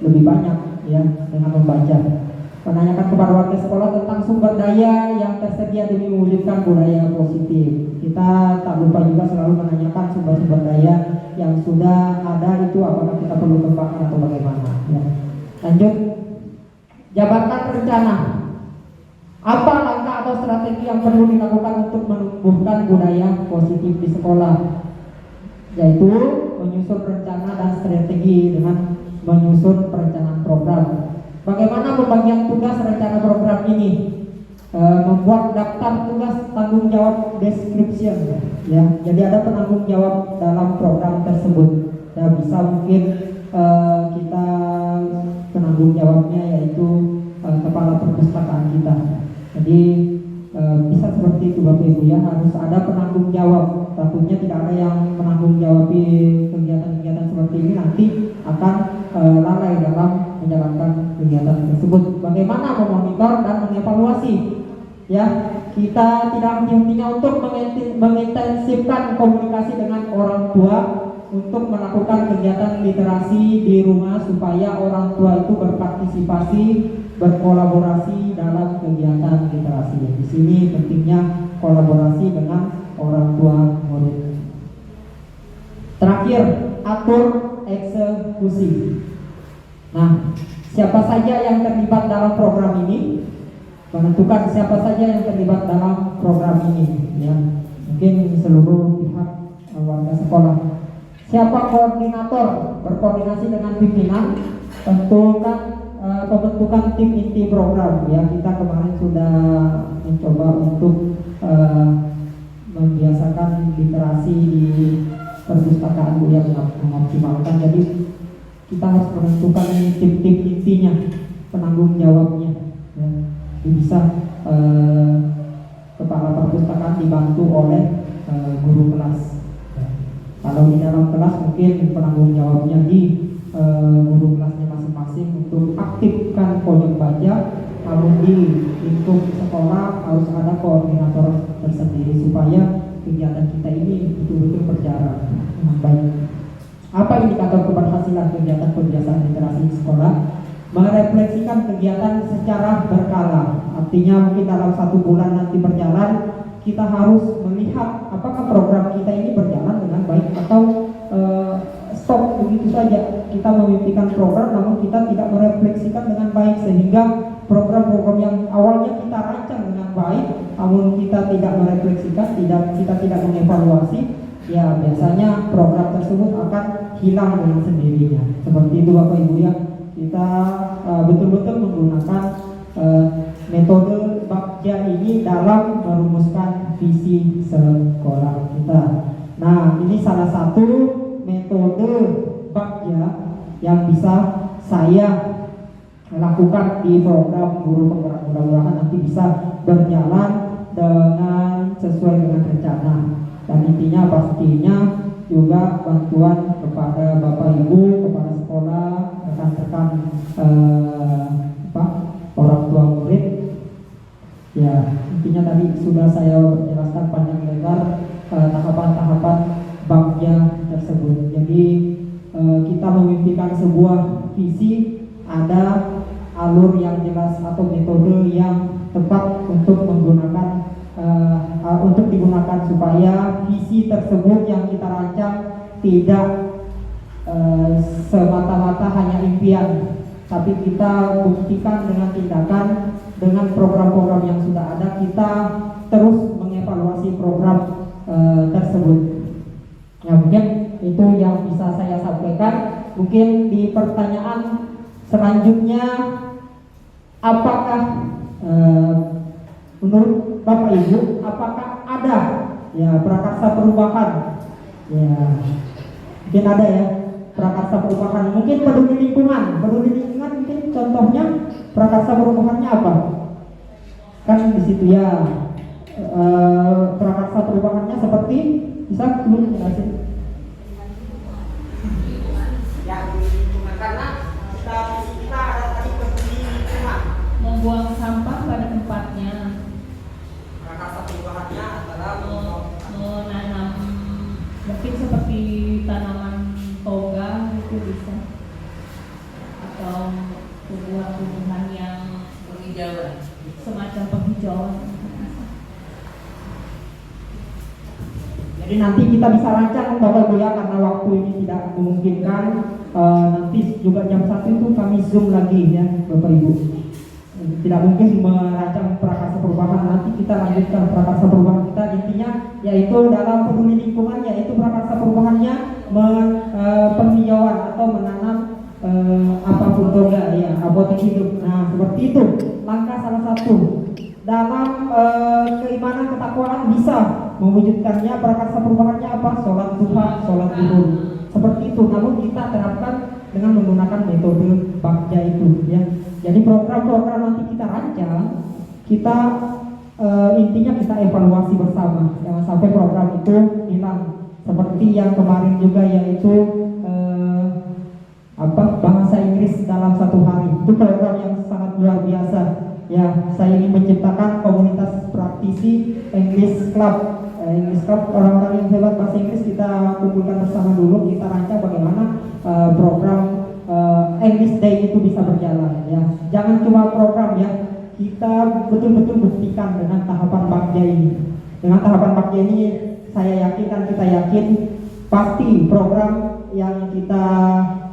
lebih banyak ya dengan membaca. Menanyakan kepada warga sekolah tentang sumber daya yang tersedia demi mewujudkan budaya positif. Kita tak lupa juga selalu menanyakan sumber-sumber daya yang sudah ada itu apakah kita perlu kembangkan atau bagaimana ya. Lanjut, jabarkan rencana. Apa langkah atau strategi yang perlu dilakukan untuk menumbuhkan budaya positif di sekolah? Yaitu menyusun rencana dan strategi dengan menyusun perencanaan program. Bagaimana pembagian tugas rencana program ini? Membuat daftar tugas tanggung jawab description ya. Jadi ada penanggung jawab dalam program tersebut. Ya, bisa mungkin kita penanggung jawabnya yaitu kepala perpustakaan kita. Jadi bisa seperti itu Bapak Ibu ya, harus ada penanggung jawab. Takutnya tidak ada yang menanggung jawab kegiatan-kegiatan seperti ini nanti akan lalai dalam menjalankan kegiatan tersebut. Bagaimana memonitor dan mengevaluasi? Ya, kita tidak henti-hentinya untuk mengintensifkan komunikasi dengan orang tua untuk melakukan kegiatan literasi di rumah supaya orang tua itu berpartisipasi, berkolaborasi dalam kegiatan literasi. Di sini pentingnya kolaborasi dengan orang tua murid. Terakhir, atur eksekusi. Nah, siapa saja yang terlibat dalam program ini? Menentukan siapa saja yang terlibat dalam program ini, ya. Mungkin seluruh pihak warga sekolah. Siapa koordinator? Berkoordinasi dengan pimpinan. Tentukan pembentukan tim inti program, ya. Kita kemarin sudah mencoba untuk membiasakan literasi di perpustakaan yang mengoptimalkan. Jadi kita harus menentukan tim-tim intinya, penanggung jawabnya, ya. Bisa kepala perpustakaan dibantu oleh guru kelas. Kalau di dalam kelas mungkin penanggung jawabnya di guru kelasnya masing-masing untuk aktifkan pojok baca. Kalau di lingkup sekolah harus ada koordinator tersendiri supaya kegiatan kita ini betul-betul berjalan dengan baik. Apa indikator keberhasilan kegiatan pembiasaan literasi di sekolah? Merefleksikan kegiatan secara berkala. Artinya mungkin dalam 1 bulan nanti berjalan, kita harus melihat apakah program kita ini berjalan dengan baik atau stop begitu saja. Kita memimpikan program namun kita tidak merefleksikan dengan baik, sehingga program-program yang awalnya kita rancang dengan baik namun kita tidak merefleksikan, kita tidak mengevaluasi, ya biasanya program tersebut akan hilang dengan sendirinya. Seperti itu Bapak Ibu, ya. Kita betul-betul menggunakan metode Bagja ini dalam merumuskan visi sekolah kita. Nah, ini salah satu metode Bagja yang bisa saya lakukan di program guru penggerak. Mudah-mudahan nanti bisa berjalan dengan sesuai dengan rencana. Dan intinya pastinya juga bantuan kepada Bapak Ibu, kepala sekolah, rekan-rekan orang tua murid. Ya, intinya tadi sudah saya jelaskan panjang lebar tahapan-tahapan Bagja tersebut. Jadi kita memimpikan sebuah visi, ada alur yang jelas atau metode yang tepat untuk menggunakan untuk digunakan supaya visi tersebut yang kita rancang tidak semata-mata hanya impian, tapi kita buktikan dengan tindakan, dengan program-program yang sudah ada. Kita terus mengevaluasi program tersebut. Ya, mungkin itu yang bisa saya sampaikan. Mungkin di pertanyaan selanjutnya, apakah menurut Bapak Ibu, apakah ada ya prakarsa perubahan? Ya, mungkin ada ya prakarsa perubahan. Mungkin peduli lingkungan mungkin contohnya prakarsa perubahannya apa? Kan di situ ya prakarsa perubahannya seperti bisa dulu jelasin. Ya, karena kita ada tadi peduli lingkungan, membuang sampah pada tempatnya. Prakarsa perubahannya adalah menanam, mungkin seperti tanaman toga itu bisa, atau tumbuhan-tumbuhan yang penghijauan, semacam penghijauan. Jadi nanti kita bisa rancang Bapak Ibu ya, karena waktu ini tidak memungkinkan. Nanti juga jam 1 itu kami Zoom lagi ya Bapak Ibu. Tidak mungkin merancang prakarsa perubahan, nanti kita lanjutkan prakarsa perubahan kita. Intinya yaitu dalam peduli lingkungan, yaitu prakarsa perubahannya penghijauan atau menanam apapun toga ya, apotek hidup. Nah, seperti itu langkah salah satu dalam keimanan ketakwaan bisa mewujudkannya. Prakarsa perubahannya apa? Sholat duha, sholat zuhur, seperti itu. Namun kita terapkan dengan menggunakan metode Bagja itu ya. Jadi program-program nanti kita rancang, kita intinya kita evaluasi bersama, jangan sampai program itu hilang. Seperti yang kemarin juga, yaitu bahasa Inggris dalam 1 hari. Itu program yang sangat luar biasa. Ya, saya ingin menciptakan komunitas praktisi English Club. English Club, orang-orang yang hebat bahasa Inggris kita kumpulkan bersama dulu, kita rancang bagaimana program English Day itu bisa berjalan. Ya, jangan cuma program ya, kita betul-betul buktikan dengan tahapan bagja ini. Dengan tahapan bagja ini, saya yakin dan kita yakin pasti program yang kita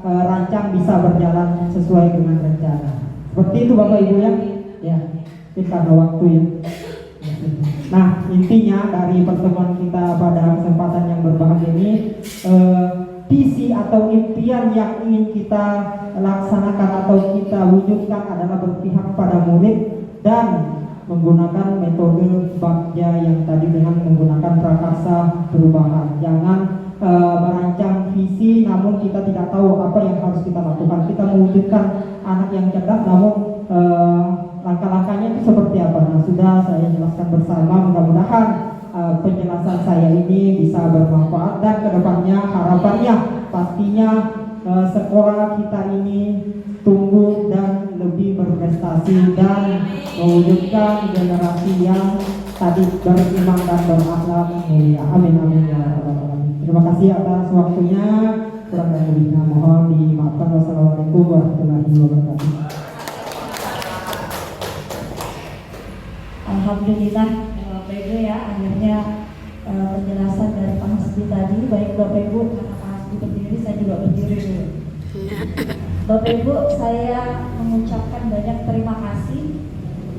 rancang bisa berjalan sesuai dengan rencana. Seperti itu Bapak Ibu ya, mungkin karena waktu ya. Nah, intinya dari pertemuan kita pada kesempatan yang berbahagia ini, visi atau impian yang ingin kita laksanakan atau kita wujudkan adalah berpihak pada murid dan menggunakan metode bagja yang tadi dengan menggunakan prakarsa perubahan. Jangan merancang visi namun kita tidak tahu apa yang harus kita lakukan. Kita mewujudkan anak yang cerdas namun langkah-langkahnya itu seperti apa. Nah, sudah saya jelaskan bersama, mudah-mudahan penjelasan saya ini bisa bermanfaat dan kedepannya harapannya pastinya sekolah kita ini tumbuh dan lebih berprestasi dan mewujudkan generasi yang tadi beriman dan berakhlak mulia. Amin amin ya rabbal alamin. Terima kasih atas waktunya. Kurang dan lebihnya mohon dimaafkan. Wassalamualaikum warahmatullahi wabarakatuh. Alhamdulillah Bapak Ibu ya, akhirnya penjelasan dari Pak Hasbi tadi. Baik Bapak Ibu, karena Pak Hasbi berdiri, saya juga berdiri dulu. Bapak Ibu, saya mengucapkan banyak terima kasih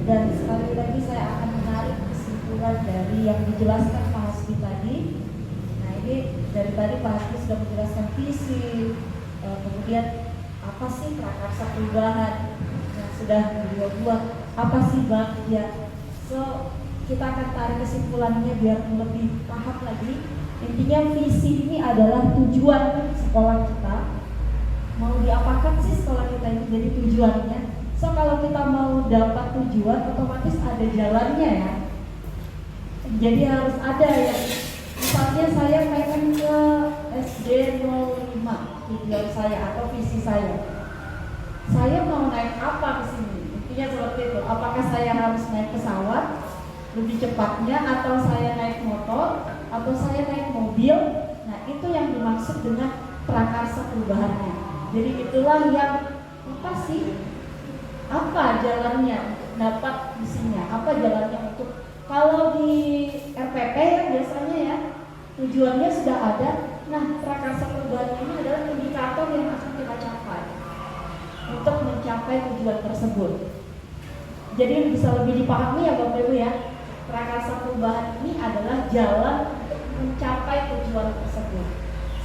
dan sekali lagi saya akan menarik kesimpulan dari yang dijelaskan Pak Hasbi tadi. Nah, ini dari tadi Pak Hasbi sudah menjelaskan visi, kemudian apa sih prakarsa perubahan yang sudah beliau buat, apa sih bagja. So, kita akan tarik kesimpulannya biar lebih paham lagi. Intinya visi ini adalah tujuan sekolah kita. Mau diapakan sih sekolah kita ini jadi tujuannya. So, kalau kita mau dapat tujuan, otomatis ada jalannya ya. Jadi harus ada ya. Misalnya saya pengen ke SD 05 tujuan saya atau visi saya. Saya mau naik apa ke sini? Intinya seperti itu. Apakah saya harus naik pesawat lebih cepatnya, atau saya naik motor, atau saya naik mobil? Nah, itu yang dimaksud dengan prakarsa perubahannya. Jadi itulah yang apa sih? Apa jalannya dapat visinya? Apa jalannya untuk kalau di RPP ya biasanya ya tujuannya sudah ada. Nah, prakarsa perubahan ini adalah indikator yang akan kita capai untuk mencapai tujuan tersebut. Jadi bisa lebih dipahami ya Bapak Ibu ya, prakarsa perubahan ini adalah jalan untuk mencapai tujuan tersebut.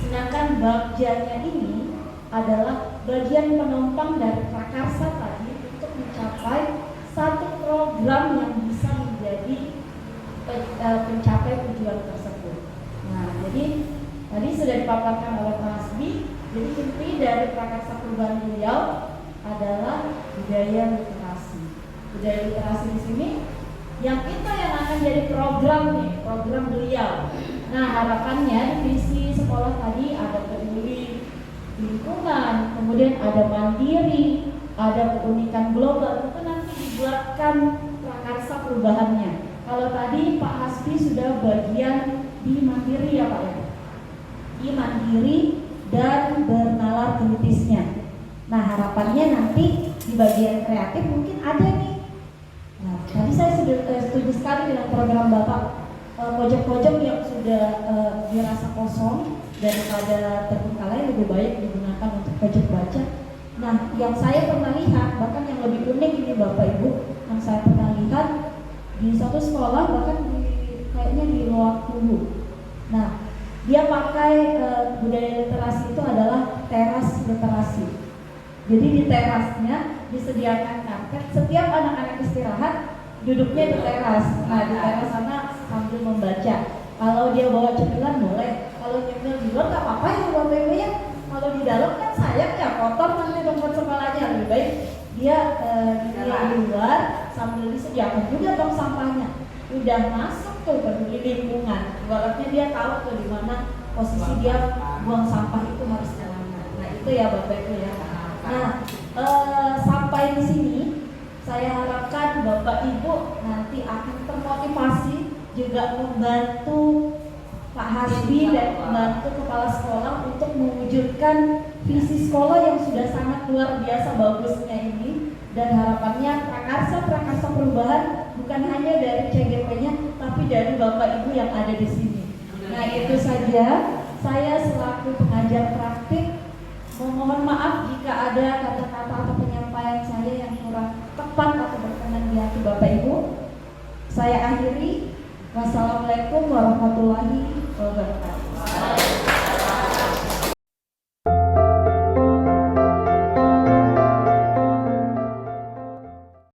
Sedangkan bagjanya ini adalah bagian penopang dari prakarsa tadi untuk mencapai satu program yang bisa menjadi pencapai tujuan tersebut. Nah, jadi tadi sudah dipaparkan oleh Pak Hasbi. Jadi inti dari prakarsa perubahan beliau adalah budaya literasi. Budaya literasi di sini yang itu yang akan jadi program nih, program beliau. Nah, harapannya di visi sekolah tadi ada peduli lingkungan, kemudian ada mandiri, ada keunikan global. Itu nanti dibuatkan prakarsa perubahannya. Kalau tadi Pak Hasbi sudah bagian di mandiri ya Pak ya, di mandiri dan bernalar kritisnya. Nah, harapannya nanti di bagian kreatif mungkin ada nih. Nah, tadi saya sudah setuju sekali dengan program Bapak, pojok-pojok yang sudah dirasa kosong daripada terbengkalai lebih baik digunakan untuk pojok baca. Nah, yang saya pernah lihat, bahkan yang lebih unik ini Bapak Ibu, yang saya pernah lihat di satu sekolah, bahkan kayaknya di Loakulu. Nah, dia pakai budaya literasi itu adalah teras literasi. Jadi di terasnya disediakan karpet, setiap anak-anak istirahat duduknya di teras. Nah, di teras sana sambil membaca. Kalau dia bawa cemilan boleh, kalau nyemil di luar nggak apa-apa ya Bapak Ibu ya. Kalau di dalam kan sayang ya, kotor nanti tempat sekolahnya. Lebih baik dia di luar sambil disediakan juga tong sampahnya. Udah masuk tuh peduli lingkungan. Ibaratnya dia tahu tuh di mana posisi dia buang sampah itu harus kemana. Nah, itu Itu ya Bapak Ibu ya. Nah, sampai di sini saya harapkan Bapak Ibu nanti akan termotivasi juga membantu Pak Hasbi dan membantu kepala sekolah untuk mewujudkan visi sekolah yang sudah sangat luar biasa bagusnya ini, dan harapannya prakarsa perubahan bukan hanya dari CGP-nya tapi dari Bapak Ibu yang ada di sini. Nah, itu saja. Saya selaku pengajar praktik memohon maaf jika ada kata-kata atau penyampaian saya yang kurang tepat atau berkenan di hati Bapak Ibu. Saya akhiri. Wassalamualaikum warahmatullahi wabarakatuh.